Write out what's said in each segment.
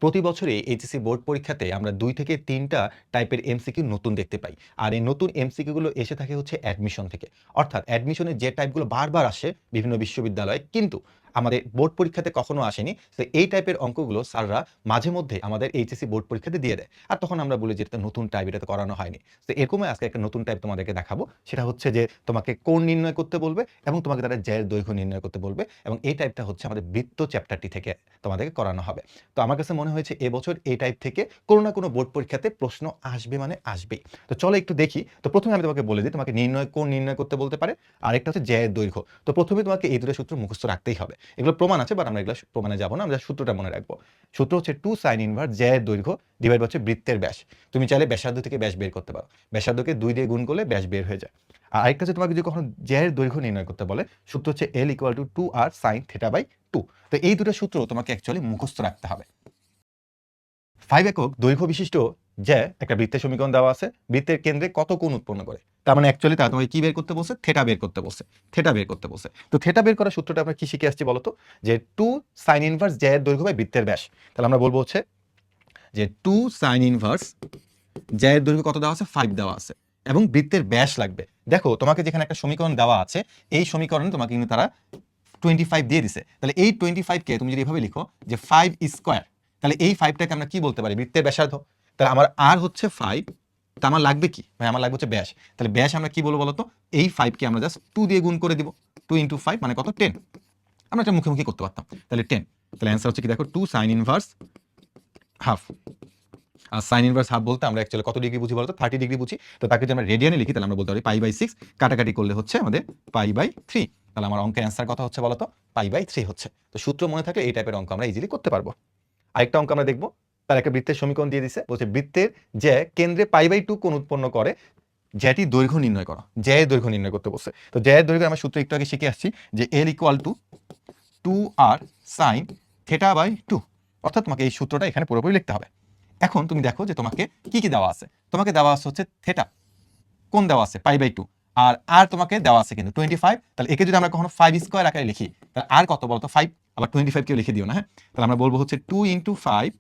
প্রতি বছরই HSC board পরীক্ষাতে আমরা ২ থেকে ৩টা টাইপের এমসিকিউ নতুন দেখতে পাই। আর এই নতুন এমসিকিউ গুলো এসে থাকে হচ্ছে অ্যাডমিশন থেকে। অর্থাৎ অ্যাডমিশনের যে টাইপগুলো বারবার আসে বিভিন্ন বিশ্ববিদ্যালয়ে কিন্তু আমাদের বোর্ড পরীক্ষাতে কখনো আসেনি। তো এই টাইপের অঙ্কগুলো স্যাররা মাঝে মধ্যে আমাদের এইচএসসি বোর্ড পরীক্ষাতে দিয়ে দেয়। আর তখন আমরা বলি যে এটা নতুন টাইপ, এটা তো করানো হয়নি। তো এরকমই আজকে একটা নতুন টাইপ তোমাদেরকে দেখাবো। সেটা হচ্ছে যে তোমাকে কোণ নির্ণয় করতে বলবে এবং তোমাকে তারা জ্যায়ের দৈর্ঘ্য নির্ণয় করতে বলবে এবং এই টাইপটা হচ্ছে আমাদের বৃত্ত চ্যাপ্টারটি থেকে তোমাদেরকে করানো হবে। তো আমার কাছে মনে হয়েছে এবছর এই টাইপ থেকে কোনো না কোনো বোর্ড পরীক্ষাতে প্রশ্ন আসবে মানে আসবেই। তো চলো একটু দেখি। তো প্রথমে আমি তোমাকে বলে দিই তোমাকে কোণ নির্ণয় করতে বলতে পারে। আরেকটা হচ্ছে জ্যায়ের দৈর্ঘ্য। তো প্রথমে তোমাকে এই দুটো সূত্র মুখস্থ রাখতেই হবে। এগুলো প্রমাণ আছে বাট আমরা এগুলো প্রমাণে যাব না। আমরা সূত্রটা মনে রাখবো। সূত্র হচ্ছে 2 sin ইনভার্স জ্যায়ের দৈর্ঘ্য ডিভাইড হচ্ছে বৃত্তের ব্যাস। তুমি চাইলে ব্যাসার্ধ থেকে ব্যাস বের করতে পারো। ব্যাসার্ধকে ২ দিয়ে গুণ করলে ব্যাস বের হয়ে যায়। আর আরেকটা হচ্ছে তোমাকে যদি কখনো জ্যায়ের দৈর্ঘ্য নির্ণয় করতে বলে সূত্র হচ্ছে L = 2r sin θ/2। তো এই দুটো সূত্র তোমাকে অ্যাকচুয়ালি মুখস্থ রাখতে হবে। 5 একক দৈর্ঘ্য বিশিষ্ট জ্যা একটা বৃত্তের সমীকরণ দেওয়া আছে। বৃত্তের কেন্দ্রে কত কোণ উৎপন্ন করে? তার মানে অ্যাকচুয়ালি তারা তোমাকে কি বের করতে বলছে? থিটা বের করতে বলছে। থিটা বের করতে বলছে। তো থিটা বের করার সূত্রটা আমরা কি শিখে আসছি বলো তো? যে 2 sin ইনভার্স জ্যা এর দৈর্ঘ্য বাই বৃত্তের ব্যাস। তাহলে আমরা বলবো হচ্ছে যে 2 sin ইনভার্স জ্যা এর দৈর্ঘ্য কত দেওয়া আছে? 5 দেওয়া আছে এবং বৃত্তের ব্যাস লাগবে। দেখো তোমাকে যেখানে একটা সমীকরণ দেওয়া আছে এই সমীকরণে তোমাকে কিন্তু তারা 25 দিয়ে দিছে। তাহলে এই 25 কে তুমি যদি এভাবে লিখো যে 5 স্কয়ার, তাহলে এই 5 টাকে আমরা কি বলতে পারি? বৃত্তের ব্যাসার্ধ। তাহলে আমার আর হচ্ছে 5, তা আমার লাগবে কি? ভাই আমার লাগবে হচ্ছে ব্যাস। তাহলে ব্যাস আমরা কি বলবো বলতো? এই 5 কে আমরা জাস্ট 2 দিয়ে গুণ করে দিব। 2 * 5 মানে কত? 10। আমরা এটা মুখে করতে পারতাম। তাহলে 10। তাহলে অ্যান্সার হচ্ছে কি দেখো 2 sin ইনভার্স হাফ। আর sin ইনভার্স হাফ বলতে আমরা অ্যাকচুয়ালি কত ডিগ্রি বুঝি বলতো? 30 ডিগ্রি বুঝি। তো তাকে যদি আমরা রেডিয়ানে লিখি তাহলে আমরা বলতে পারি π/6 কাটাকাটি করলে হচ্ছে আমাদের π/3। তাহলে আমার অঙ্কের অ্যান্সার কত হচ্ছে বলতো? π/3 হচ্ছে। তো সূত্র মনে থাকলে এই টাইপের অঙ্ক আমরা ইজিলি করতে পারবো। আরেকটা অঙ্ক আমরা দেখব। তার একটা বৃত্তের সমীকরণ দিয়ে দিছে। বলছে বৃত্তের জ্যা কেন্দ্রে π/2 কোণ উৎপন্ন করে জ্যাটির দৈর্ঘ্য নির্ণয় করো। জ্যা এর দৈর্ঘ্য নির্ণয় করতে বলছে। তো জ্যা এর দৈর্ঘ্য আমরা সূত্র একটু আগে শিখে আসছি যে L = 2r sin θ/2। অর্থাৎ তোমাকে এই সূত্রটা এখানে পুরোপুরি লিখতে হবে। এখন তুমি দেখো যে তোমাকে কি দেওয়া আছে? তোমাকে দেওয়া আছে হচ্ছে থিটা। কোণ দেওয়া আছে? π/2। আর তোমাকে দেওয়া আছে কিন্তু 25। তাহলে একে যদি আমরা কখনো 5 স্কয়ার আকারে লিখি তাহলে আর কত বলতো? 5। আবার 25 কেও লিখে দিও না, হ্যাঁ? তাহলে আমরা বলবো হচ্ছে 2 * 5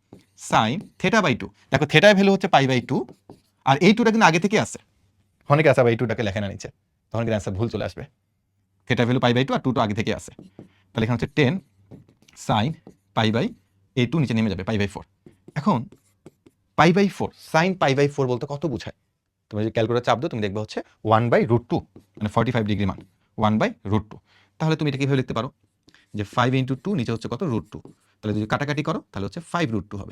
sin θ/2। দেখো থিটার ভ্যালু হচ্ছে π/2 আর এই 2টা কিন্তু আগে থেকেই আছে। অনেকে আছে আবার এই 2টাকে লেখে না নিচে। তখন কিন্তু অ্যান্সার ভুল চলে আসবে। থিটার ভ্যালু π/2 আর 2 তো আগে থেকেই আছে। তাহলে এখানে হচ্ছে 10 sin এই 2 নিচে নেমে যাবে π/4। এখন π/4 sin π/4 বলতে কত বোঝায়? তুমি যদি ক্যালকুলেটর চাপ দাও তুমি দেখবে হচ্ছে 1/√2 মানে 45 ডিগ্রি মান 1/√2। তাহলে তুমি এটা কিভাবে লিখতে পারো যে 5 * 2 নিচে হচ্ছে কত? √2। তাহলে যদি কাটাকাটি করো তাহলে হচ্ছে 5√2 হবে।